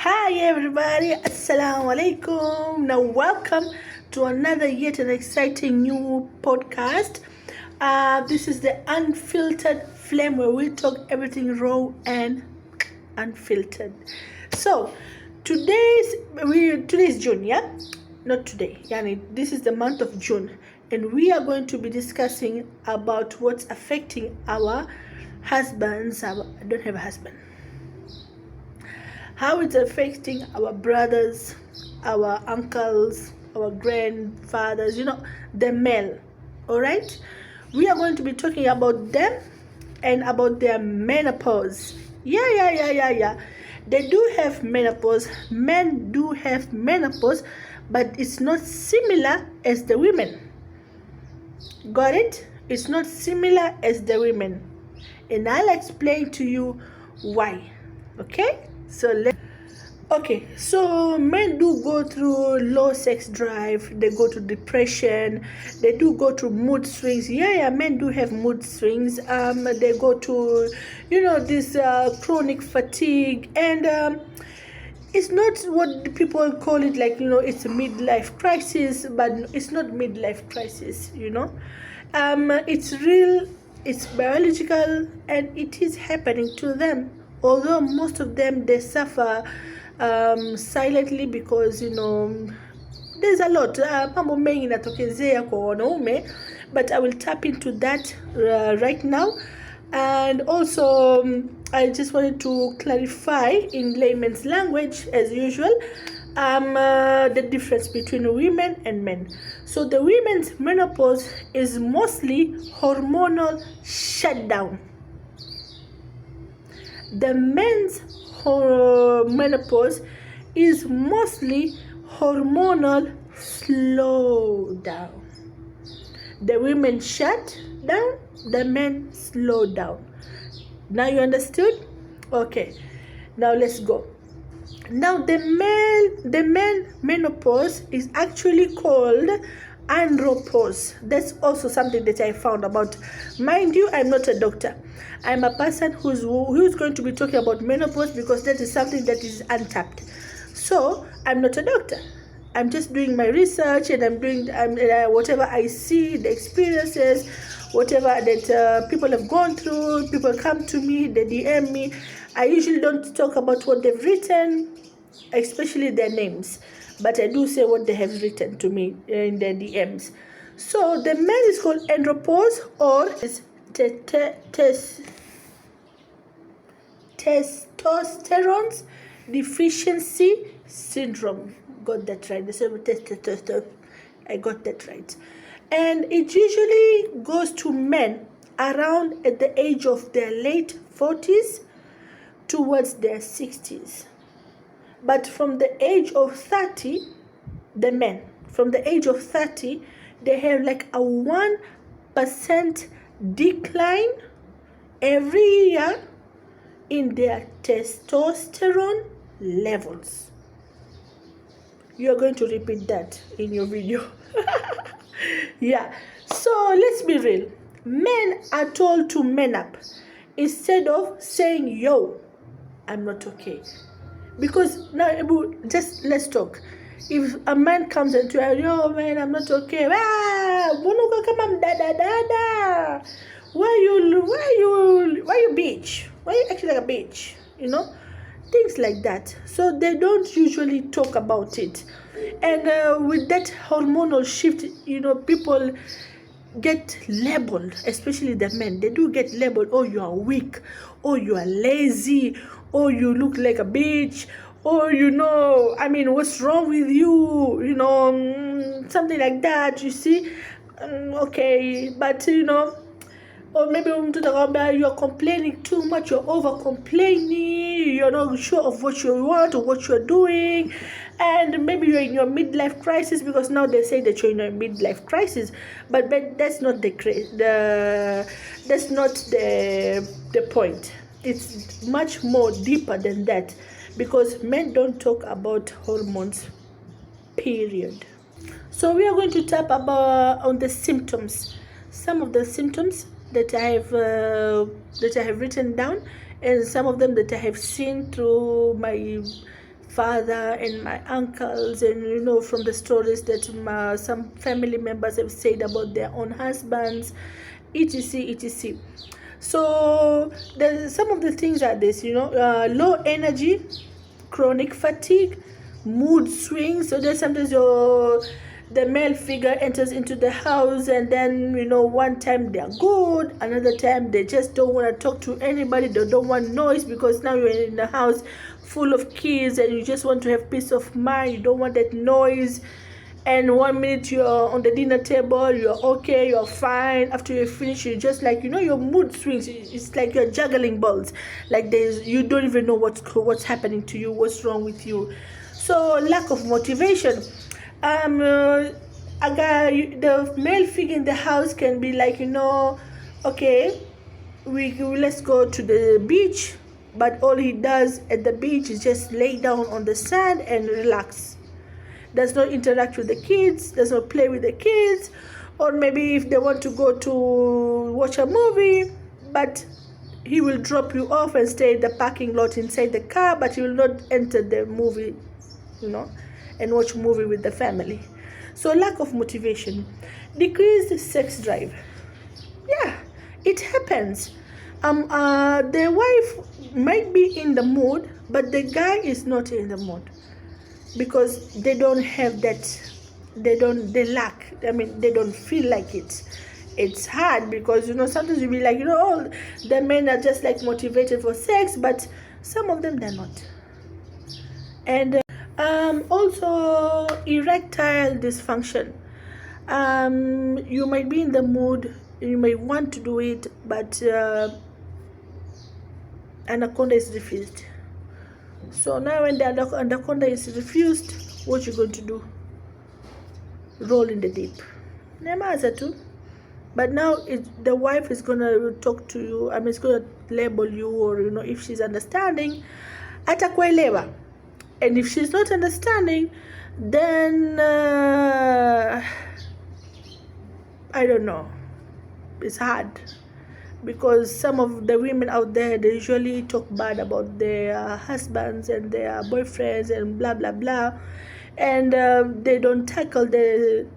Hi everybody, Assalamu alaikum. Now welcome to another yet an exciting new podcast. This is the Unfiltered Flame where we talk everything raw and unfiltered. So today's June, yeah? Not today. Yani, this is the month of June, and we are going to be discussing about what's affecting our husbands. I don't have a husband. How it's affecting our brothers, our uncles, our grandfathers, the male. All right? We are going to be talking about them and about their menopause. Yeah. They do have menopause. Men do have menopause, but it's not similar as the women. Got it? It's not similar as the women. And I'll explain to you why. Okay? So men do go through low sex drive, they go to depression, they do go through mood swings. Men do have mood swings. They go to this chronic fatigue, and it's not what people call it, it's a midlife crisis, but it's not midlife crisis. It's real, it's biological, and it is happening to them. Although most of them, they suffer silently, because there's a lot mambo mengi inatokezea kwa wanaume, but I will tap into that right now. And also I just wanted to clarify in layman's language, as usual, the difference between women and men. So the women's menopause is mostly hormonal shutdown. The men's menopause is mostly hormonal slowdown. The women shut down, the men slow down. Now you understood? Okay. Now let's go. Now the men menopause is actually called andropause. That's also something that I found about. Mind you, I'm not a doctor. I'm a person who's going to be talking about menopause, because that is something that is untapped. So I'm not a doctor. I'm just doing my research, and I'm doing whatever I see, the experiences, whatever that people have gone through. People come to me, they DM me. I usually don't talk about what they've written, especially their names, but I do say what they have written to me in their DMs. So the man is called andropause, or testosterone deficiency syndrome. Got that right? I got that right. And it usually goes to men around at the age of their late 40s towards their 60s. But from the age of 30, the men, from the age of 30, they have like a 1% decline every year in their testosterone levels. You're going to repeat that in your video. Yeah. So let's be real. Men are told to man up instead of saying, yo, I'm not okay. Because now, just let's talk. If a man comes and tells you, yo man, I'm not okay. Why you bitch? Why you acting like a bitch? Things like that. So they don't usually talk about it. And with that hormonal shift, people get labeled, especially the men. They do get labeled. Oh, you are weak. Oh, you are lazy. Oh, you look like a bitch. Oh, what's wrong with you? Something like that, you see. Okay, but or maybe you're complaining too much, you're over complaining, you're not sure of what you want or what you're doing, and maybe you're in your midlife crisis, because now they say that you're in a midlife crisis, but that's not the point. It's much more deeper than that, because men don't talk about hormones, period. So we are going to tap on the symptoms, some of the symptoms that I have written down, and some of them that I have seen through my father and my uncles, and from the stories that some family members have said about their own husbands, etc, etc. So some of the things are this, low energy, chronic fatigue, mood swings. So there's sometimes the male figure enters into the house, and then one time they're good, another time they just don't want to talk to anybody, they don't want noise, because now you're in a house full of kids and you just want to have peace of mind, you don't want that noise. And 1 minute you're on the dinner table, you're okay, you're fine. After you finish, you just like your mood swings. It's like you're juggling balls, like you don't even know what's happening to you, what's wrong with you. So lack of motivation. The male figure in the house can be like, okay, let's go to the beach, but all he does at the beach is just lay down on the sand and relax. Does not interact with the kids, does not play with the kids. Or maybe if they want to go to watch a movie, but he will drop you off and stay in the parking lot inside the car, but he will not enter the movie, and watch movie with the family. So lack of motivation. Decreased sex drive. Yeah, it happens. The wife might be in the mood, but the guy is not in the mood, because they don't have that, they lack, they don't feel like it. It's hard because sometimes you be like, all the men are just like motivated for sex, but some of them they're not. And also erectile dysfunction. You might be in the mood, you may want to do it, but anaconda is refused. So now when the anaconda is refused, what you going to do? Roll in the deep. Nemaza too. But now the wife is going to talk to you, it's going to label you, or if she's understanding, atakuelewa. And if she's not understanding, then I don't know, it's hard. Because some of the women out there, they usually talk bad about their husbands and their boyfriends and blah blah blah, and they don't tackle the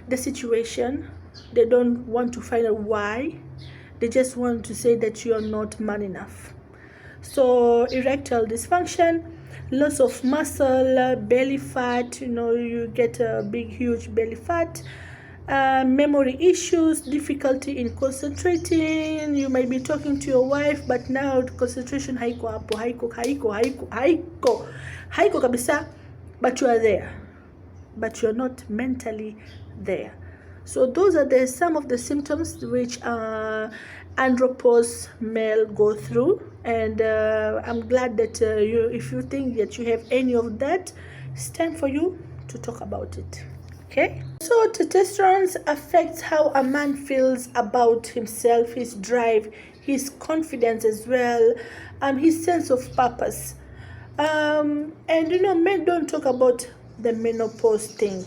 the situation. They don't want to find out why. They just want to say that you are not man enough. So erectile dysfunction, loss of muscle, belly fat, you get a big huge belly fat. Memory issues, difficulty in concentrating. You might be talking to your wife, but now concentration haiko kabisa, but you are there, but you're not mentally there. So those are some of the symptoms which andropause male go through, and I'm glad that if you think that you have any of that, it's time for you to talk about it. Okay, so testosterone affects how a man feels about himself, his drive, his confidence as well, his sense of purpose. And men don't talk about the menopause thing.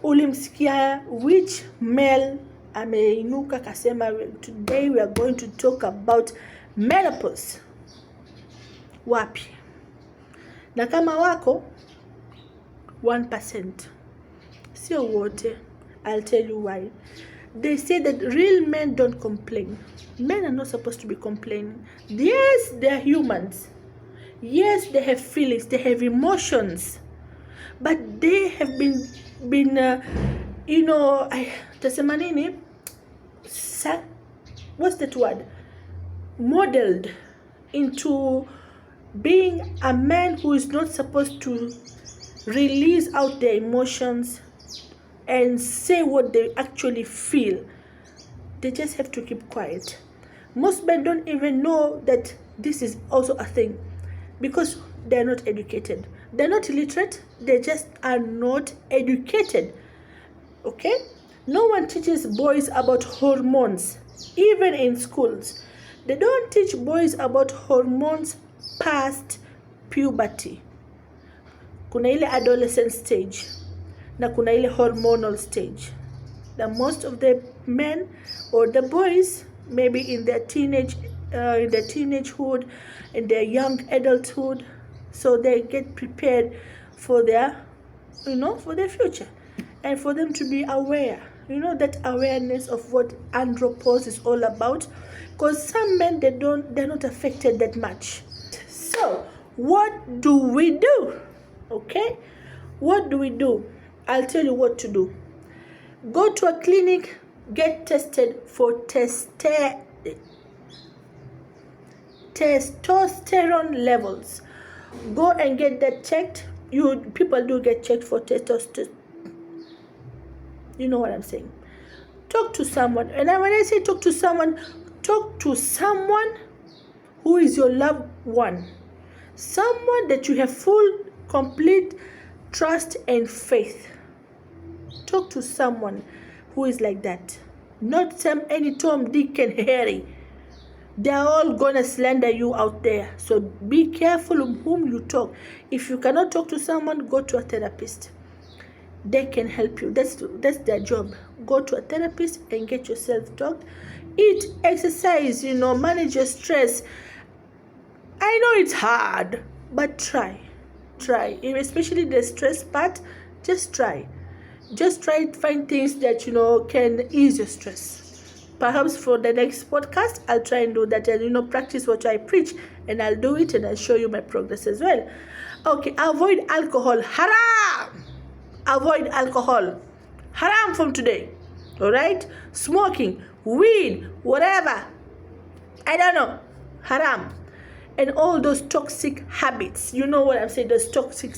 Ulimsikia which male ameinuka kasema today we are going to talk about menopause? Wapi? Na kama wako 1%. Sio wote. I'll tell you why. They say that real men don't complain. Men are not supposed to be complaining. Yes, they are humans. Yes, they have feelings, they have emotions, but they have been tasema nini, what's that word, modeled into being a man who is not supposed to release out their emotions and say what they actually feel. They just have to keep quiet. Most men don't even know that this is also a thing, because they're not educated. They're not illiterate, they just are not educated. Okay? No one teaches boys about hormones, even in schools. They don't teach boys about hormones past puberty. Kuna ile adolescent stage na kuna ile hormonal stage. The most of the men or the boys, maybe in their teenagehood, in their young adulthood, so they get prepared for their for their future, and for them to be aware, that awareness of what andropause is all about, because some men, they're not affected that much. So what do we do? Okay, what do we do? I'll tell you what to do. Go to a clinic, get tested for testosterone levels. Go and get that checked. People do get checked for testosterone. You know what I'm saying. Talk to someone. And when I say talk to someone who is your loved one. Someone that you have full, complete trust and faith. Talk to someone who is like that. Not any Tom, Dick, and Harry. They're all gonna slander you out there. So be careful of whom you talk. If you cannot talk to someone, go to a therapist. They can help you. That's their job. Go to a therapist and get yourself talked. Eat, exercise, manage your stress. I know it's hard, but try. Especially the stress part, just try. Just try to find things that, can ease your stress. Perhaps for the next podcast, I'll try and do that and, practice what I preach. And I'll do it and I'll show you my progress as well. Okay, avoid alcohol. Haram! Avoid alcohol. Haram from today. All right? Smoking, weed, whatever. I don't know. Haram. And all those toxic habits. You know what I'm saying? Those toxic.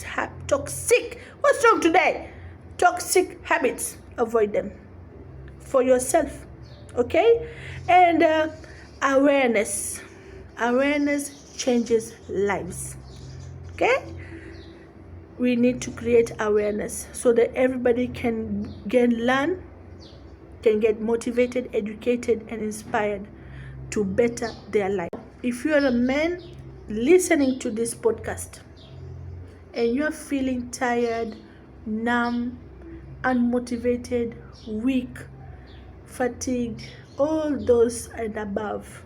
What's wrong today? Toxic habits. Avoid them. For yourself. Okay? And awareness. Awareness changes lives. Okay? We need to create awareness so that everybody can learn, can get motivated, educated, and inspired to better their life. If you're a man listening to this podcast and you're feeling tired, numb, unmotivated, weak, fatigued, all those and above,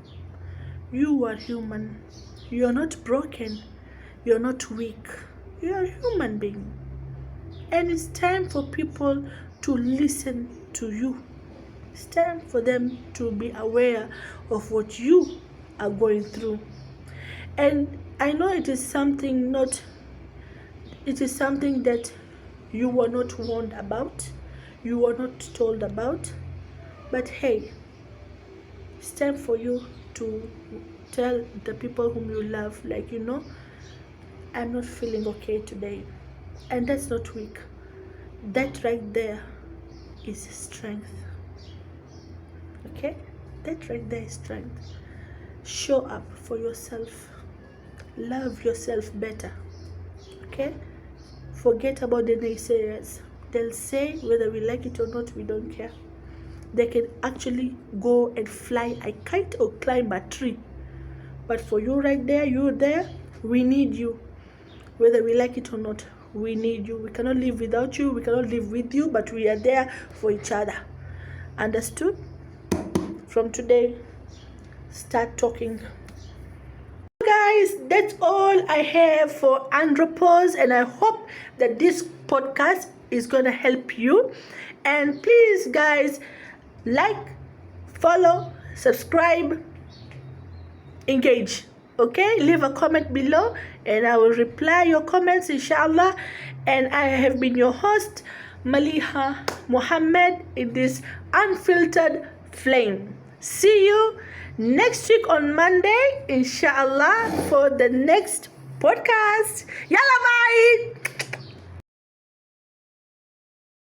you are human. You're not broken. You're not weak. You're a human being. And it's time for people to listen to you. It's time for them to be aware of what you are going through. And I know it is something that you were not warned about, you were not told about, but hey, it's time for you to tell the people whom you love, I'm not feeling okay today. And that's not weak. That right there is strength. Okay? That right there is strength. Show up for yourself. Love yourself better. Okay? Forget about the naysayers. They'll say whether we like it or not, we don't care. They can actually go and fly a kite or climb a tree. But for you right there, you're there, we need you. Whether we like it or not, we need you. We cannot live without you. We cannot live with you, but we are there for each other. Understood? From today, start talking. Guys, that's all I have for andropause, and I hope that this podcast is going to help you. And please, guys, like, follow, subscribe, engage. Okay, leave a comment below and I will reply your comments, inshallah. And I have been your host, Maliha Muhammad, in this Unfiltered Flame. See you next week on Monday, inshallah, for the next podcast. Yalla, bye.